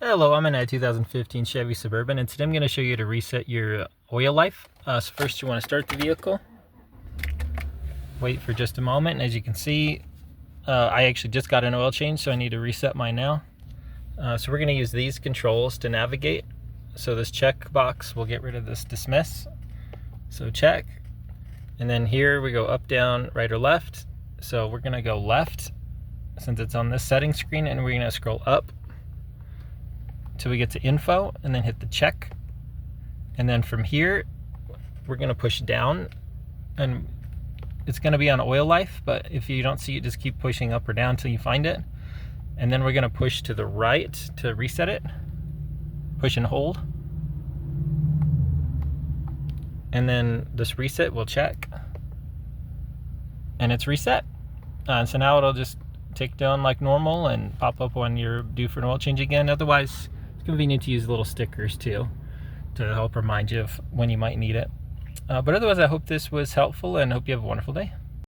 Hello, I'm in a 2015 Chevy Suburban, and today I'm going to show you how to reset your oil life. So first you want to start the vehicle, wait for just a moment, and as you can see, I actually just got an oil change, so I need to reset mine now. So we're going to use these controls to navigate. So this check box will get rid of this dismiss, so check, and then here we go up, down, right, or left. So we're going to go left since it's on this setting screen, and we're going to scroll up till we get to info and then hit the check, and then from here we're going to push down, and it's going to be on oil life, but if you don't see it, just keep pushing up or down till you find it, and then we're going to push to the right to reset it. Push and hold, and then this reset will check, and it's reset. So now it'll just take down like normal and pop up when you're due for an oil change again. Otherwise, it's convenient to use little stickers too to help remind you of when you might need it. But otherwise, I hope this was helpful and hope you have a wonderful day.